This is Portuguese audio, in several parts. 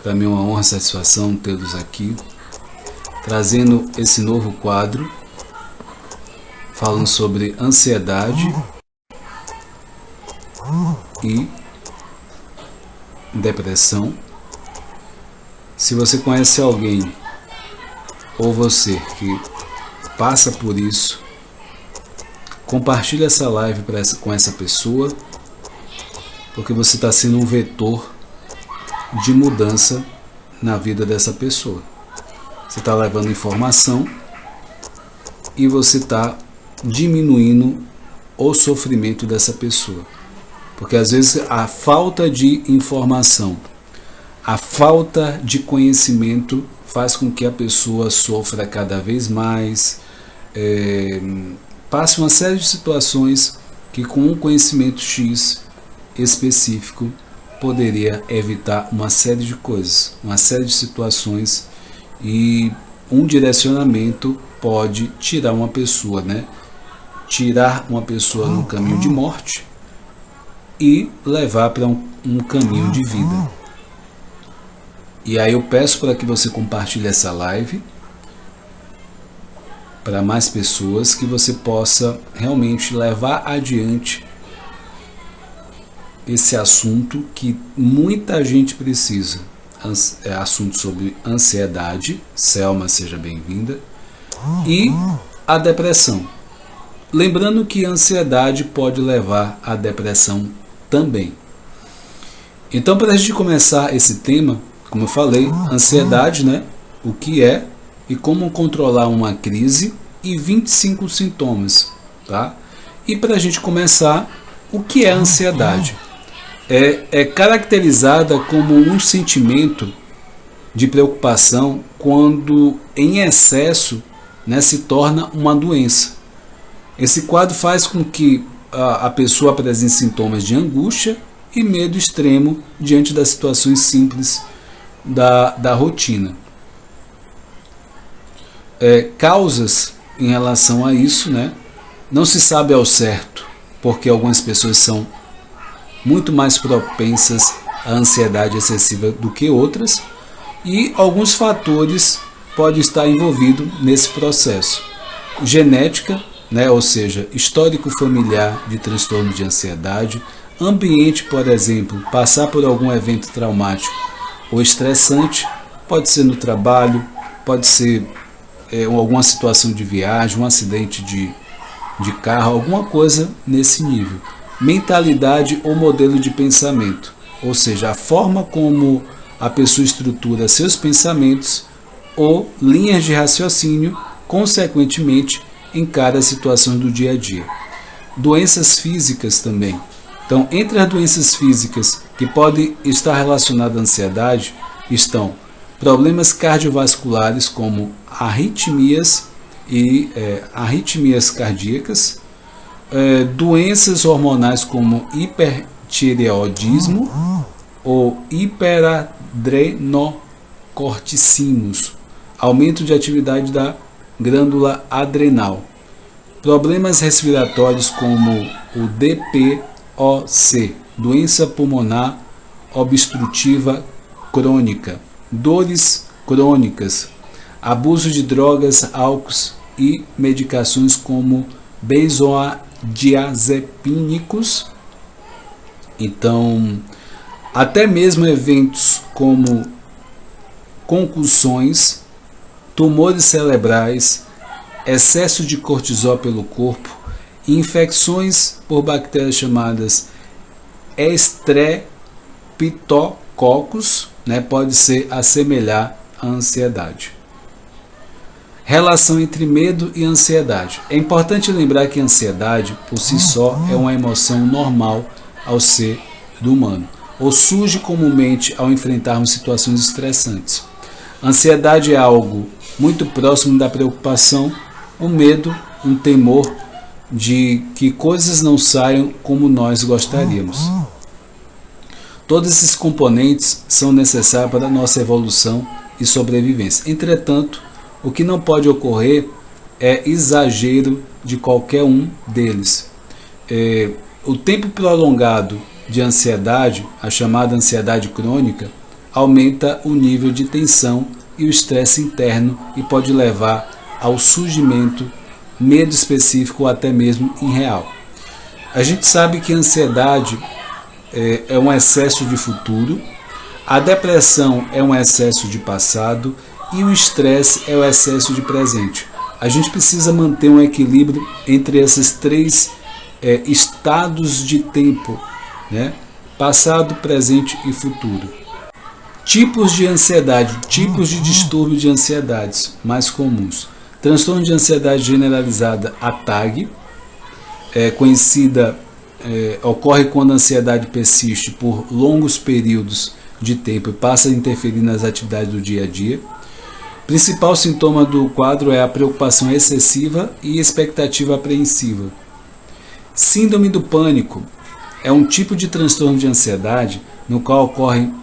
Para mim é uma honra e satisfação tê-los aqui, trazendo esse novo quadro, falando sobre ansiedade e depressão. Se você conhece alguém ou você que passa por isso, compartilhe essa live com essa pessoa, porque você está sendo um vetor de mudança na vida dessa pessoa. Você está levando informação e você está diminuindo o sofrimento dessa pessoa. Porque às vezes a falta de informação, a falta de conhecimento faz com que a pessoa sofra cada vez mais, passe uma série de situações que com um conhecimento X específico poderia evitar uma série de coisas, uma série de situações, e um direcionamento pode tirar uma pessoa, tirar uma pessoa no caminho de morte e levar para um caminho de vida. E aí eu peço para que você compartilhe essa live para mais pessoas, que você possa realmente levar adiante esse assunto que muita gente precisa. É assunto sobre ansiedade. Selma, seja bem-vinda. E a depressão. Lembrando que a ansiedade pode levar à depressão também. Então, para a gente começar esse tema, como eu falei, ansiedade, o que é e como controlar uma crise, e 25 sintomas, tá? E para a gente começar, o que é a ansiedade? É caracterizada como um sentimento de preocupação quando em excesso, se torna uma doença. Esse quadro faz com que a pessoa apresente sintomas de angústia e medo extremo diante das situações simples da rotina. Causas em relação a isso, não se sabe ao certo, porque algumas pessoas são muito mais propensas à ansiedade excessiva do que outras, e alguns fatores podem estar envolvidos nesse processo. Genética, ou seja, histórico familiar de transtorno de ansiedade, ambiente, por exemplo, passar por algum evento traumático ou estressante, pode ser no trabalho, pode ser alguma situação de viagem, um acidente de carro, alguma coisa nesse nível. Mentalidade ou modelo de pensamento, ou seja, a forma como a pessoa estrutura seus pensamentos ou linhas de raciocínio, consequentemente encara as situações do dia a dia. Doenças físicas também. Então, entre as doenças físicas que podem estar relacionadas à ansiedade estão problemas cardiovasculares como arritmias e arritmias cardíacas, doenças hormonais como hipertireoidismo ou hiperadrenocorticismos, aumento de atividade da glândula adrenal, problemas respiratórios como o DPOC, doença pulmonar obstrutiva crônica, dores crônicas, abuso de drogas, álcools e medicações como benzodiazepínicos. Então, até mesmo eventos como concussões, tumores cerebrais, excesso de cortisol pelo corpo, infecções por bactérias chamadas estreptococcus, pode se assemelhar à ansiedade. Relação entre medo e ansiedade. É importante lembrar que a ansiedade, por si só, é uma emoção normal ao ser humano, ou surge comumente ao enfrentarmos situações estressantes. A ansiedade é algo muito próximo da preocupação, o medo, um temor de que coisas não saiam como nós gostaríamos. Todos esses componentes são necessários para a nossa evolução e sobrevivência. Entretanto, o que não pode ocorrer é exagero de qualquer um deles. O tempo prolongado de ansiedade, a chamada ansiedade crônica, aumenta o nível de tensão e o estresse interno e pode levar ao surgimento medo específico ou até mesmo irreal. A gente sabe que a ansiedade é um excesso de futuro, a depressão é um excesso de passado e o estresse é o excesso de presente. A gente precisa manter um equilíbrio entre esses três estados de tempo, né? Passado, presente e futuro. Tipos de ansiedade, tipos de distúrbio de ansiedades mais comuns. Transtorno de ansiedade generalizada, a TAG, ocorre quando a ansiedade persiste por longos períodos de tempo e passa a interferir nas atividades do dia a dia. Principal sintoma do quadro é a preocupação excessiva e expectativa apreensiva. Síndrome do pânico é um tipo de transtorno de ansiedade no qual ocorrem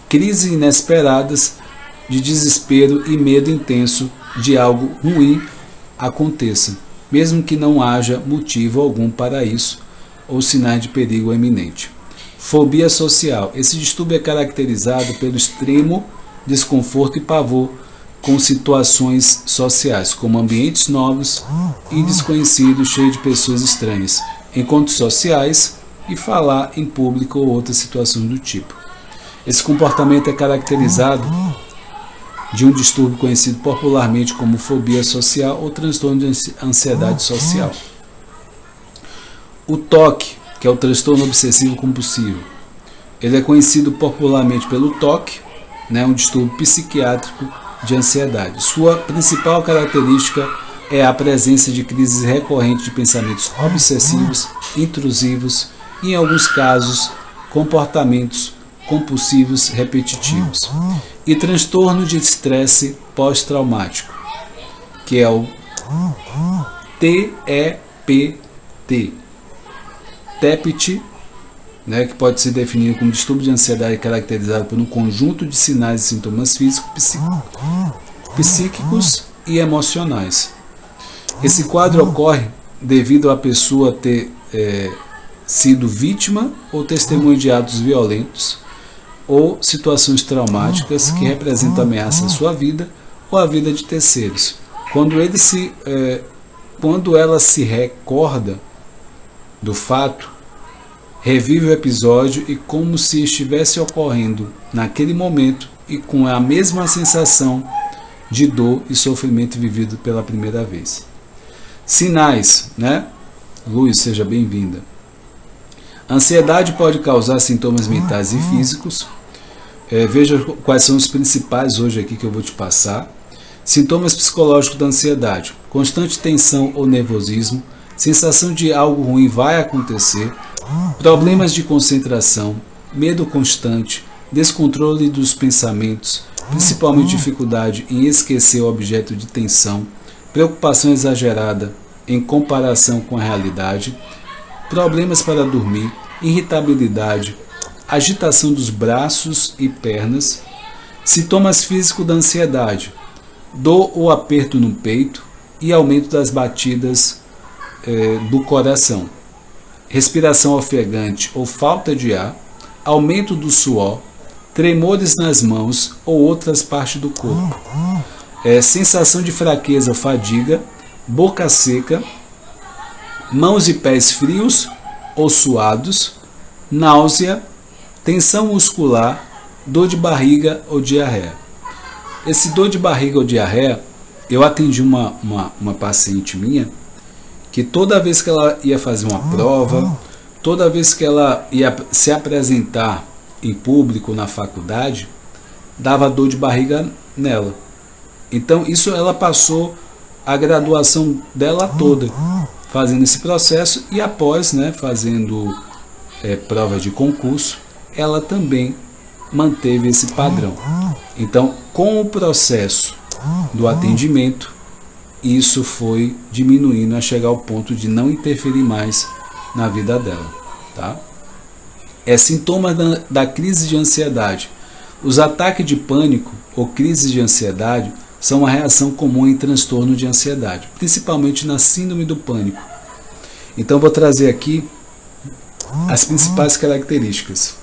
crises inesperadas de desespero e medo intenso de algo ruim aconteça, mesmo que não haja motivo algum para isso ou sinais de perigo iminente. Fobia social. Esse distúrbio é caracterizado pelo extremo desconforto e pavor com situações sociais, como ambientes novos e desconhecidos, cheios de pessoas estranhas, encontros sociais e falar em público ou outras situações do tipo. Esse comportamento é caracterizado de um distúrbio conhecido popularmente como fobia social ou transtorno de ansiedade social. O TOC, que é o transtorno obsessivo compulsivo, ele é conhecido popularmente pelo TOC, um distúrbio psiquiátrico de ansiedade. Sua principal característica é a presença de crises recorrentes de pensamentos obsessivos, intrusivos e, em alguns casos, comportamentos compulsivos repetitivos. E transtorno de estresse pós-traumático, que é o TEPT. TEPT, que pode ser definido como distúrbio de ansiedade caracterizado por um conjunto de sinais e sintomas físicos, psíquicos e emocionais. Esse quadro ocorre devido a pessoa ter sido vítima ou testemunha de atos violentos ou situações traumáticas que representam ameaça à sua vida ou à vida de terceiros. Quando ela se recorda do fato, revive o episódio e como se estivesse ocorrendo naquele momento e com a mesma sensação de dor e sofrimento vivido pela primeira vez. Sinais, Luiz, seja bem-vinda. Ansiedade pode causar sintomas mentais e físicos. Veja quais são os principais hoje aqui que eu vou te passar. Sintomas psicológicos da ansiedade: constante tensão ou nervosismo, sensação de algo ruim vai acontecer, problemas de concentração, medo constante, descontrole dos pensamentos, principalmente dificuldade em esquecer o objeto de tensão, preocupação exagerada em comparação com a realidade, problemas para dormir, irritabilidade, agitação dos braços e pernas. Sintomas físicos da ansiedade: dor ou aperto no peito e aumento das batidas do coração, respiração ofegante ou falta de ar, aumento do suor, tremores nas mãos ou outras partes do corpo, sensação de fraqueza ou fadiga, boca seca, mãos e pés frios ou suados, náusea, tensão muscular, dor de barriga ou diarreia. Esse dor de barriga ou diarreia, eu atendi uma paciente minha que toda vez que ela ia fazer uma prova, toda vez que ela ia se apresentar em público na faculdade, dava dor de barriga nela. Então isso ela passou a graduação dela toda fazendo esse processo e após, fazendo prova de concurso, ela também manteve esse padrão. Então, com o processo do atendimento, isso foi diminuindo a chegar ao ponto de não interferir mais na vida dela. Tá? Sintomas da crise de ansiedade. Os ataques de pânico ou crises de ansiedade são uma reação comum em transtorno de ansiedade, principalmente na síndrome do pânico. Então vou trazer aqui as principais características.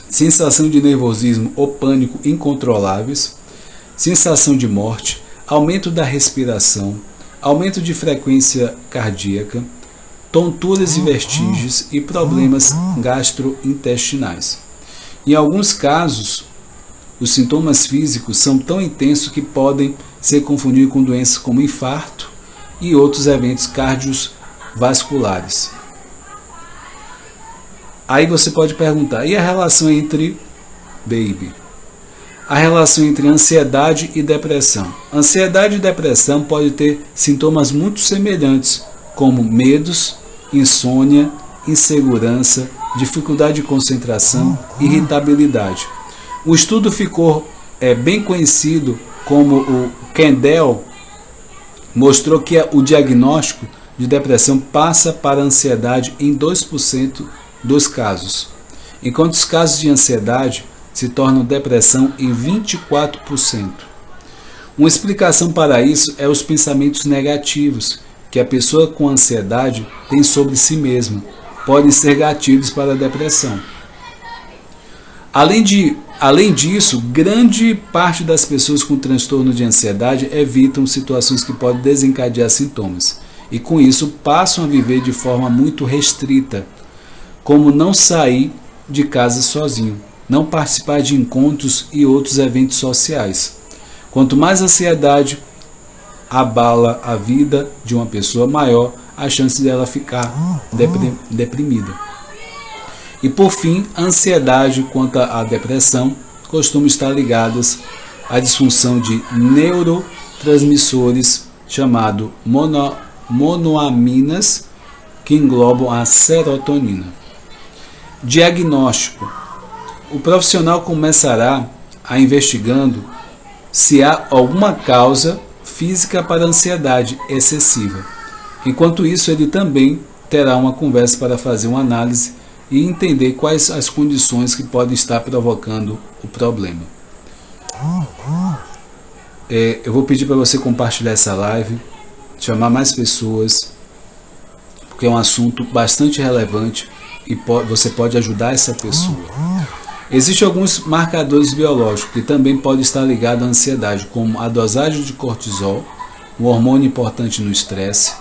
sensação de nervosismo ou pânico incontroláveis, sensação de morte, aumento da respiração, aumento de frequência cardíaca, tonturas e vertigens e problemas gastrointestinais. Em alguns casos, os sintomas físicos são tão intensos que podem ser confundidos com doenças como infarto e outros eventos cardiovasculares. Aí você pode perguntar, e a relação entre a relação entre ansiedade e depressão? Ansiedade e depressão podem ter sintomas muito semelhantes, como medos, insônia, insegurança, dificuldade de concentração, irritabilidade. O estudo ficou bem conhecido como o Kendall, mostrou que o diagnóstico de depressão passa para a ansiedade em 2% dos casos, enquanto os casos de ansiedade se tornam depressão em 24%. Uma explicação para isso é os pensamentos negativos que a pessoa com ansiedade tem sobre si mesma, podem ser gatilhos para a depressão. Além disso, grande parte das pessoas com transtorno de ansiedade evitam situações que podem desencadear sintomas, e com isso passam a viver de forma muito restrita, como não sair de casa sozinho, não participar de encontros e outros eventos sociais. Quanto mais ansiedade abala a vida de uma pessoa, maior a chance dela ficar deprimida. E por fim, a ansiedade quanto à depressão costumam estar ligadas à disfunção de neurotransmissores chamado monoaminas, que englobam a serotonina. Diagnóstico. O profissional começará a investigando se há alguma causa física para a ansiedade excessiva. Enquanto isso, ele também terá uma conversa para fazer uma análise e entender quais as condições que podem estar provocando o problema. Eu vou pedir para você compartilhar essa live, chamar mais pessoas, porque é um assunto bastante relevante e você pode ajudar essa pessoa. Existem alguns marcadores biológicos que também podem estar ligados à ansiedade, como a dosagem de cortisol, um hormônio importante no estresse,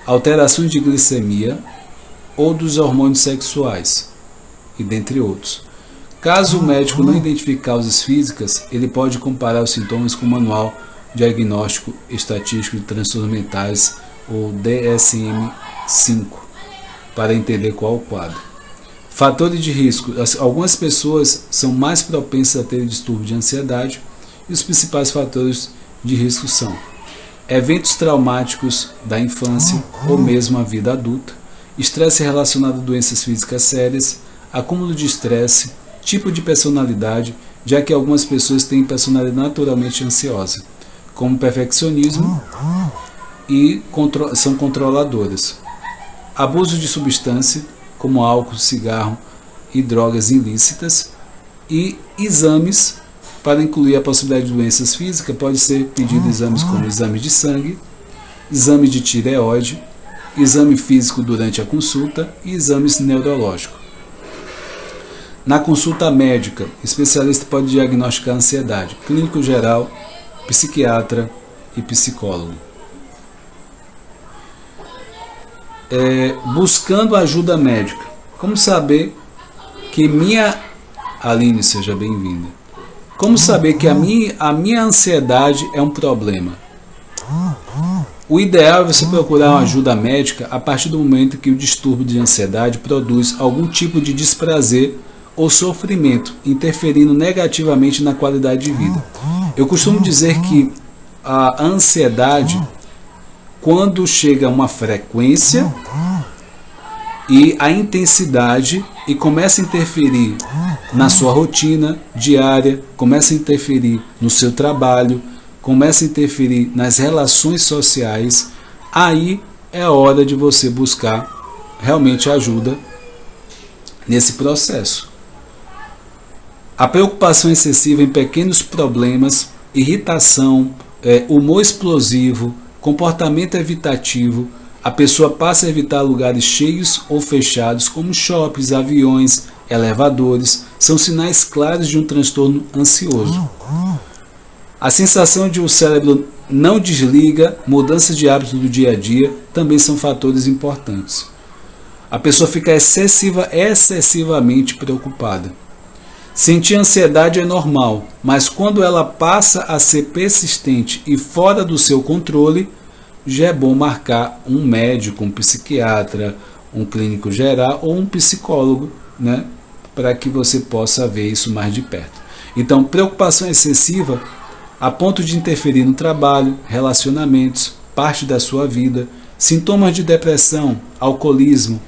alterações de glicemia ou dos hormônios sexuais, e dentre outros. Caso o médico não identifique causas físicas, ele pode comparar os sintomas com o Manual Diagnóstico Estatístico de Transtornos Mentais, ou DSM-5, para entender qual o quadro. Fatores de risco. Algumas pessoas são mais propensas a ter distúrbio de ansiedade e os principais fatores de risco são eventos traumáticos da infância ou mesmo a vida adulta, estresse relacionado a doenças físicas sérias, acúmulo de estresse, tipo de personalidade, já que algumas pessoas têm personalidade naturalmente ansiosa, como perfeccionismo e são controladoras. Abuso de substância, como álcool, cigarro e drogas ilícitas, e exames para incluir a possibilidade de doenças físicas. Pode ser pedido exames como exame de sangue, exame de tireoide, exame físico durante a consulta e exames neurológicos. Na consulta médica, especialista pode diagnosticar ansiedade, clínico geral, psiquiatra e psicólogo. Buscando ajuda médica. Como saber que Aline, seja bem-vinda. Como saber que a minha ansiedade é um problema? O ideal é você procurar uma ajuda médica a partir do momento que o distúrbio de ansiedade produz algum tipo de desprazer ou sofrimento, interferindo negativamente na qualidade de vida. Eu costumo dizer que a ansiedade, quando chega a uma frequência e a intensidade e começa a interferir na sua rotina diária, começa a interferir no seu trabalho, começa a interferir nas relações sociais, aí é a hora de você buscar realmente ajuda nesse processo. A preocupação excessiva em pequenos problemas, irritação, humor explosivo, comportamento evitativo, a pessoa passa a evitar lugares cheios ou fechados, como shoppings, aviões, elevadores, são sinais claros de um transtorno ansioso. A sensação de o cérebro não desliga, mudanças de hábito do dia a dia também são fatores importantes. A pessoa fica excessivamente preocupada. Sentir ansiedade é normal, mas quando ela passa a ser persistente e fora do seu controle, já é bom marcar um médico, um psiquiatra, um clínico geral ou um psicólogo, né, para que você possa ver isso mais de perto. Então, preocupação excessiva a ponto de interferir no trabalho, relacionamentos, parte da sua vida, sintomas de depressão, alcoolismo,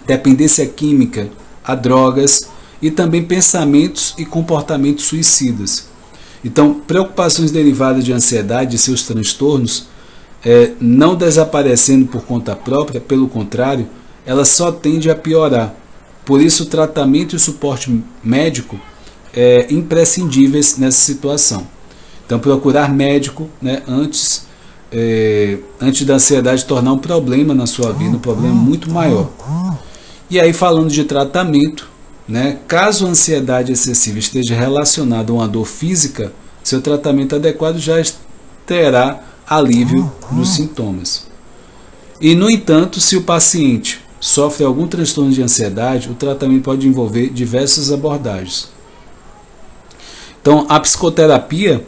dependência química, a drogas e também pensamentos e comportamentos suicidas. Então, preocupações derivadas de ansiedade e seus transtornos, não desaparecendo por conta própria, pelo contrário, elas só tendem a piorar. Por isso, o tratamento e o suporte médico é imprescindíveis nessa situação. Então, procurar médico, né, antes da ansiedade tornar um problema na sua vida, um problema muito maior. E aí, falando de tratamento, né, caso a ansiedade excessiva esteja relacionada a uma dor física, seu tratamento adequado já terá alívio dos sintomas. E, no entanto, se o paciente sofre algum transtorno de ansiedade, o tratamento pode envolver diversas abordagens. Então, a psicoterapia,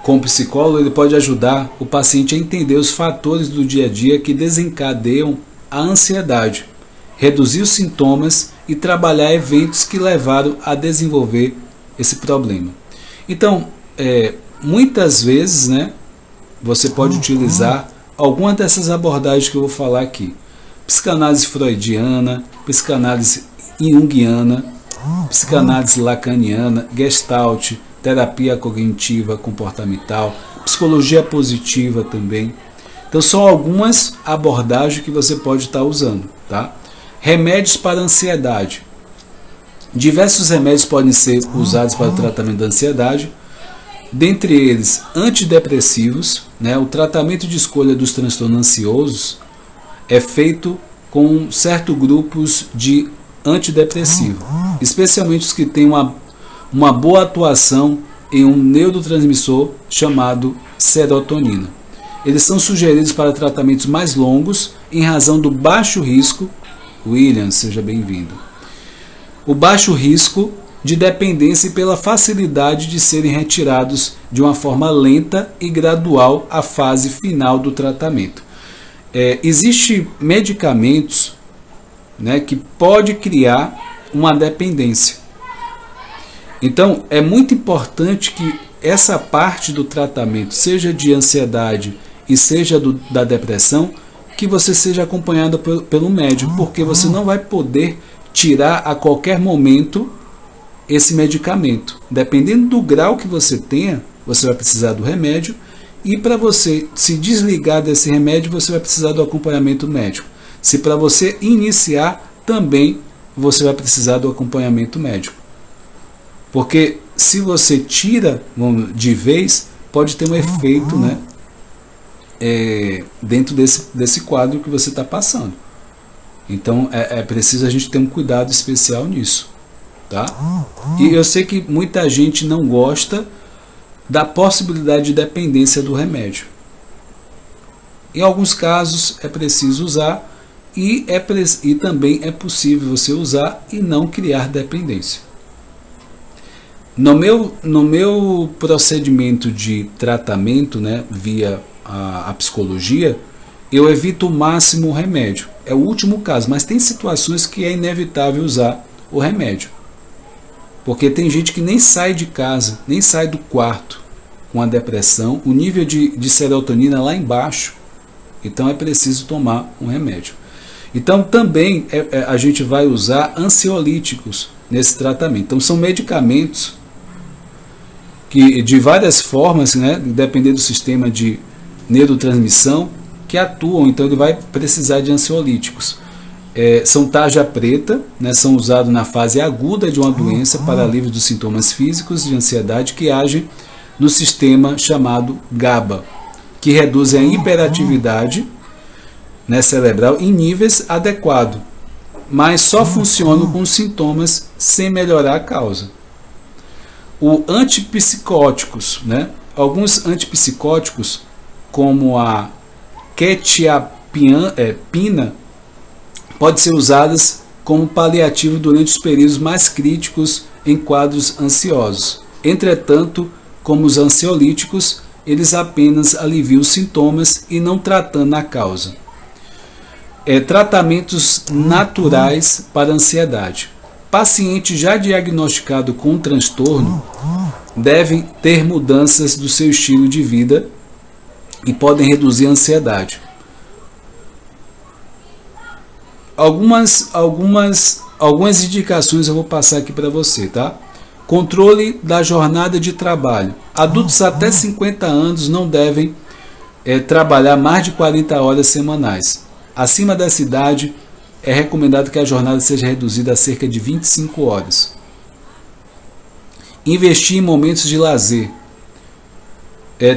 com o psicólogo, ele pode ajudar o paciente a entender os fatores do dia a dia que desencadeiam a ansiedade, reduzir os sintomas e trabalhar eventos que levaram a desenvolver esse problema. Então, muitas vezes, né, você pode utilizar alguma dessas abordagens que eu vou falar aqui. Psicanálise freudiana, psicanálise junguiana, psicanálise lacaniana, gestalt, terapia cognitiva comportamental, psicologia positiva também. Então são algumas abordagens que você pode estar usando, tá? Remédios para ansiedade. Diversos remédios podem ser usados para o tratamento da ansiedade, dentre eles antidepressivos, né? O tratamento de escolha dos transtornos ansiosos é feito com certos grupos de antidepressivo, especialmente os que têm uma boa atuação em um neurotransmissor chamado serotonina. Eles são sugeridos para tratamentos mais longos em razão do baixo risco, William, seja bem-vindo, o baixo risco de dependência e pela facilidade de serem retirados de uma forma lenta e gradual à fase final do tratamento. Existem medicamentos, né, que pode criar uma dependência. Então, é muito importante que essa parte do tratamento, seja de ansiedade e seja da depressão, que você seja acompanhado pelo médico, porque você não vai poder tirar a qualquer momento esse medicamento. Dependendo do grau que você tenha, você vai precisar do remédio, e para você se desligar desse remédio, você vai precisar do acompanhamento médico. Se para você iniciar, também você vai precisar do acompanhamento médico. Porque se você tira de vez, pode ter um efeito, né, dentro desse quadro que você está passando. Então é preciso a gente ter um cuidado especial nisso, tá? E eu sei que muita gente não gosta da possibilidade de dependência do remédio. Em alguns casos é preciso usar e também é possível você usar e não criar dependência. No meu procedimento de tratamento, né, via a psicologia, eu evito o máximo o remédio. É o último caso, mas tem situações que é inevitável usar o remédio. Porque tem gente que nem sai de casa, nem sai do quarto com a depressão, o nível de serotonina lá embaixo, então é preciso tomar um remédio. Então também a gente vai usar ansiolíticos nesse tratamento. Então são medicamentos que de várias formas, né, dependendo do sistema de neurotransmissão, que atuam, então ele vai precisar de ansiolíticos. São tarja preta, né, são usados na fase aguda de uma doença para alívio dos sintomas físicos de ansiedade que agem no sistema chamado GABA, que reduzem a hiperatividade, né, cerebral em níveis adequados. mas só funcionam com sintomas sem melhorar a causa. O antipsicóticos, né? Alguns antipsicóticos, como a quetiapina, pode ser usadas como paliativo durante os períodos mais críticos em quadros ansiosos. Entretanto, como os ansiolíticos, eles apenas aliviam os sintomas e não tratando a causa. Tratamentos naturais para a ansiedade. Paciente já diagnosticado com um transtorno devem ter mudanças do seu estilo de vida e podem reduzir a ansiedade. Algumas indicações eu vou passar aqui para você, tá? Controle da jornada de trabalho. Adultos até 50 anos não devem trabalhar mais de 40 horas semanais. Acima dessa idade, é recomendado que a jornada seja reduzida a cerca de 25 horas. Investir em momentos de lazer.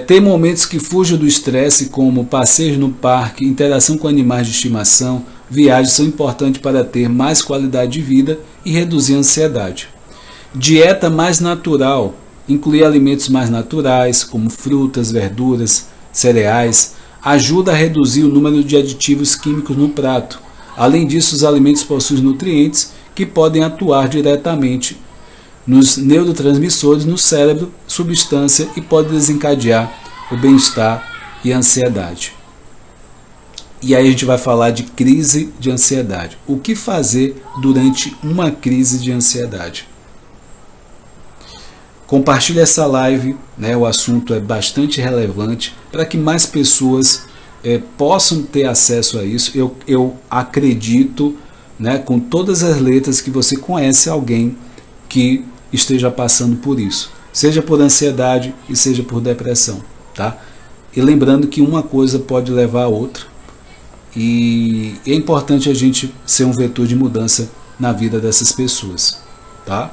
Ter momentos que fujam do estresse, como passeio no parque, interação com animais de estimação, viagens são importantes para ter mais qualidade de vida e reduzir a ansiedade. Dieta mais natural. Incluir alimentos mais naturais, como frutas, verduras, cereais, ajuda a reduzir o número de aditivos químicos no prato. Além disso, os alimentos possuem nutrientes que podem atuar diretamente nos neurotransmissores no cérebro, substância, e pode desencadear o bem-estar e a ansiedade. E aí a gente vai falar de crise de ansiedade. O que fazer durante uma crise de ansiedade? Compartilhe essa live, né? O assunto é bastante relevante para que mais pessoas possam ter acesso a isso. Eu acredito, né, com todas as letras, que você conhece alguém que esteja passando por isso, seja por ansiedade e seja por depressão, tá? E lembrando que uma coisa pode levar a outra, e é importante a gente ser um vetor de mudança na vida dessas pessoas, tá?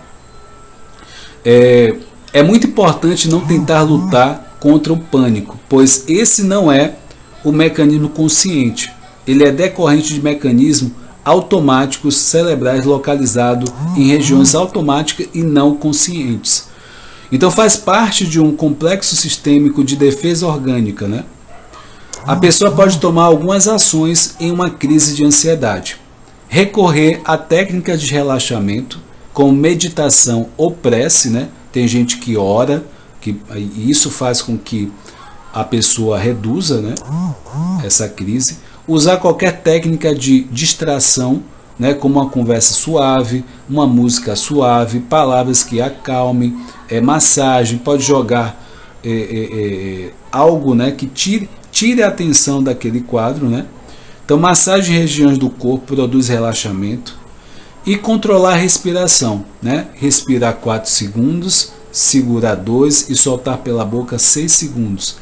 É muito importante não tentar lutar contra o pânico, pois esse não é o mecanismo consciente. Ele é decorrente de mecanismos automáticos cerebrais localizados em regiões automáticas e não conscientes. Então faz parte de um complexo sistêmico de defesa orgânica, né? A pessoa pode tomar algumas ações em uma crise de ansiedade. Recorrer a técnicas de relaxamento, como meditação ou prece, né? Tem gente que ora, e isso faz com que a pessoa reduza, né, essa crise. Usar qualquer técnica de distração, né, como uma conversa suave, uma música suave, palavras que acalmem, massagem, pode jogar algo, né, que tire a atenção daquele quadro, né? Então, massagem em regiões do corpo produz relaxamento. E controlar a respiração, né? Respirar 4 segundos, segurar 2 e soltar pela boca 6 segundos.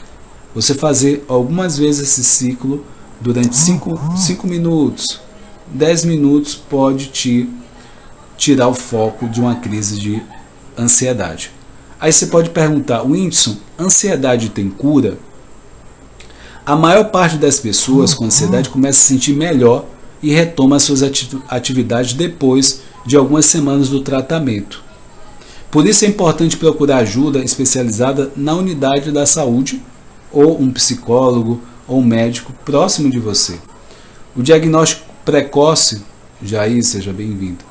Você fazer algumas vezes esse ciclo durante 5 minutos, 10 minutos, pode te tirar o foco de uma crise de ansiedade. Aí você pode perguntar: Whindersson, ansiedade tem cura? A maior parte das pessoas com ansiedade começa a se sentir melhor e retoma as suas atividades depois de algumas semanas do tratamento. Por isso é importante procurar ajuda especializada na unidade da saúde, ou um psicólogo ou um médico próximo de você. O diagnóstico precoce, Jair, seja bem-vindo.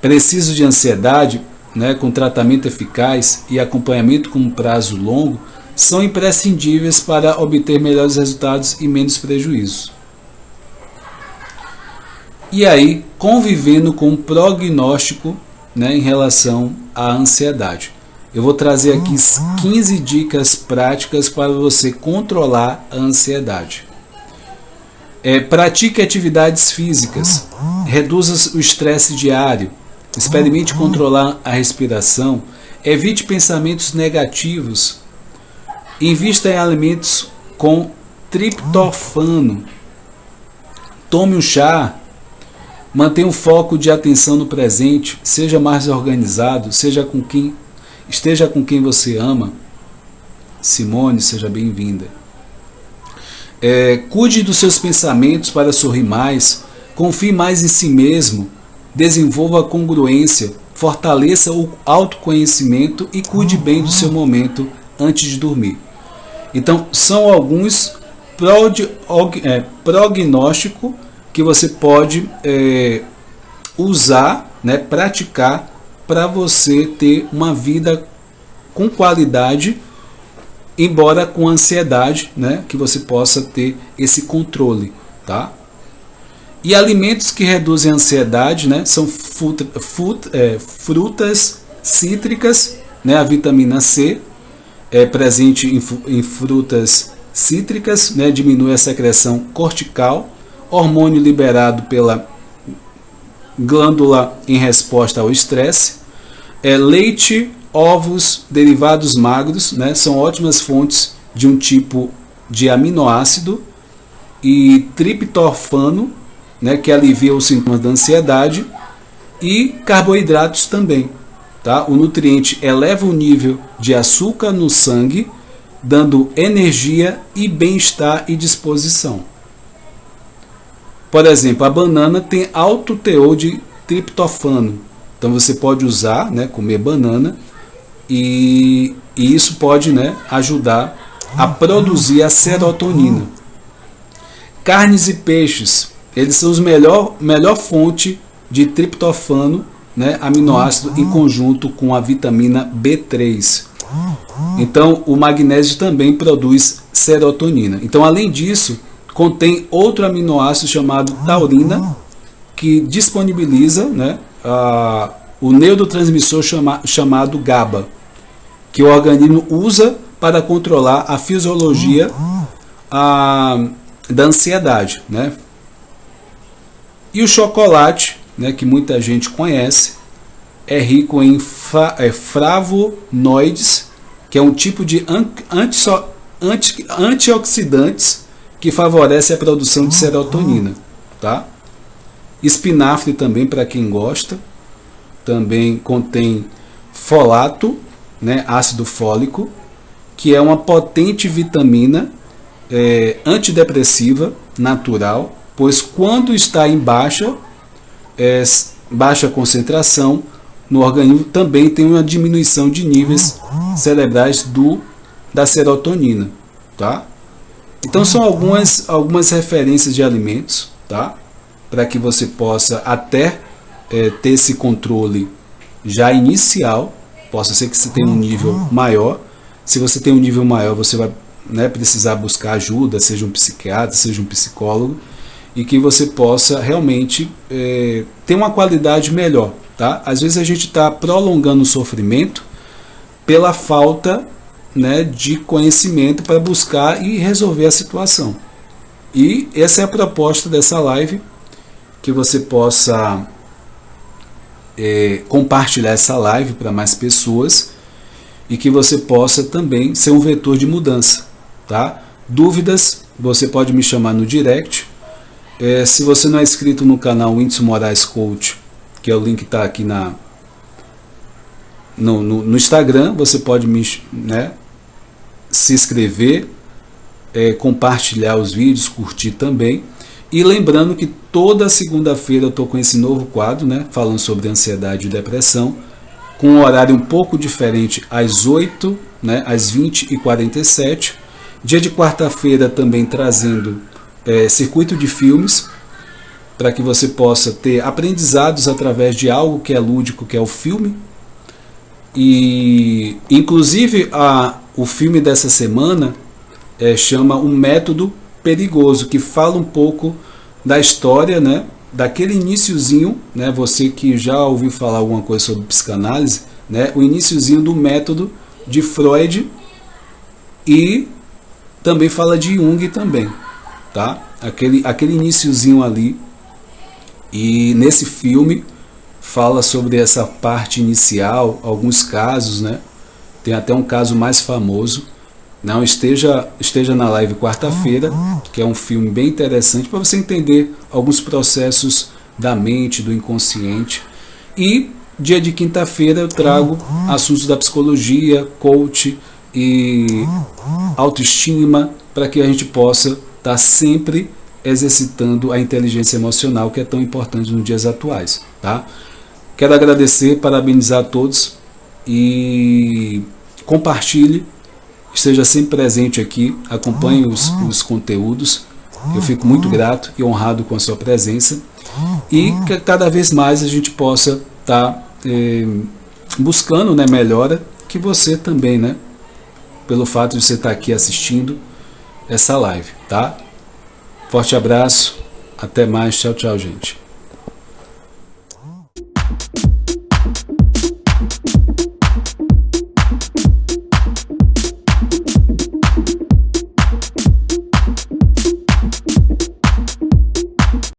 Preciso de ansiedade, né, com tratamento eficaz e acompanhamento com um prazo longo, são imprescindíveis para obter melhores resultados e menos prejuízos. E aí, convivendo com um prognóstico, né, em relação à ansiedade. Eu vou trazer aqui 15 dicas práticas para você controlar a ansiedade. Pratique atividades físicas. Reduza o estresse diário. Experimente controlar a respiração. Evite pensamentos negativos. Invista em alimentos com triptofano. Tome um chá. Mantenha o foco de atenção no presente. Seja mais organizado. Esteja com quem você ama. Simone, seja bem-vinda. Cuide dos seus pensamentos para sorrir mais. Confie mais em si mesmo, desenvolva a congruência, fortaleça o autoconhecimento e cuide bem do seu momento antes de dormir. Então, são alguns prognósticos que você pode usar, né, praticar para você ter uma vida com qualidade, embora com ansiedade, né, que você possa ter esse controle, tá? E alimentos que reduzem a ansiedade, né, são frutas cítricas, né, a vitamina C é presente em frutas cítricas, né, diminui a secreção cortical, hormônio liberado pela glândula em resposta ao estresse. Leite, ovos, derivados magros, né, são ótimas fontes de um tipo de aminoácido, e triptofano, né, que alivia os sintomas da ansiedade, e carboidratos também. Tá? O nutriente eleva o nível de açúcar no sangue, dando energia e bem-estar e disposição. Por exemplo, a banana tem alto teor de triptofano. Então você pode usar, né, comer banana, e isso pode, né, ajudar a produzir a serotonina. Carnes e peixes, eles são os melhor fonte de triptofano, né, aminoácido, em conjunto com a vitamina B3. Então o magnésio também produz serotonina. Então, além disso, contém outro aminoácido chamado taurina, que disponibiliza, né, o neurotransmissor chamado GABA, que o organismo usa para controlar a fisiologia da ansiedade, né? E o chocolate, né, que muita gente conhece, é rico em flavonoides, que é um tipo de antioxidantes que favorece a produção de serotonina, tá? Espinafre também, para quem gosta, também contém folato, né, ácido fólico, que é uma potente vitamina antidepressiva natural, pois quando está em baixa concentração no organismo, também tem uma diminuição de níveis cerebrais da serotonina, tá? Então são algumas referências de alimentos, tá? Para que você possa até ter esse controle já inicial. Possa ser que você tenha um nível maior. Se você tem um nível maior, você vai, né, precisar buscar ajuda, seja um psiquiatra, seja um psicólogo, e que você possa realmente ter uma qualidade melhor, tá? Às vezes a gente está prolongando o sofrimento pela falta, né, de conhecimento para buscar e resolver a situação. E essa é a proposta dessa live, que você possa compartilhar essa live para mais pessoas, e que você possa também ser um vetor de mudança, tá? Dúvidas, você pode me chamar no direct. Se você não é inscrito no canal Whindeson Moraes Coach, que é o link está aqui no Instagram, você pode se inscrever, compartilhar os vídeos, curtir também. E lembrando que toda segunda-feira eu estou com esse novo quadro, né, falando sobre ansiedade e depressão, com um horário um pouco diferente, às 8, né, às 20h47. Dia de quarta-feira também trazendo circuito de filmes, para que você possa ter aprendizados através de algo que é lúdico, que é o filme. E inclusive o filme dessa semana chama Um Método Perigoso, que fala um pouco da história, né, daquele iniciozinho, né, você que já ouviu falar alguma coisa sobre psicanálise, né, o iniciozinho do método de Freud, e também fala de Jung também, tá? Aquele iniciozinho ali. E nesse filme fala sobre essa parte inicial, alguns casos, né? Tem até um caso mais famoso. Não, esteja na live quarta-feira, que é um filme bem interessante para você entender alguns processos da mente, do inconsciente. E dia de quinta-feira eu trago assuntos da psicologia, coach e autoestima, para que a gente possa estar sempre exercitando a inteligência emocional, que é tão importante nos dias atuais, tá? Quero agradecer, parabenizar a todos e compartilhe, esteja sempre presente aqui, acompanhe os conteúdos. Eu fico muito grato e honrado com a sua presença e que cada vez mais a gente possa estar buscando, né, melhora, que você também, né, pelo fato de você estar aqui assistindo essa live, tá? Forte abraço, até mais, tchau, tchau, gente.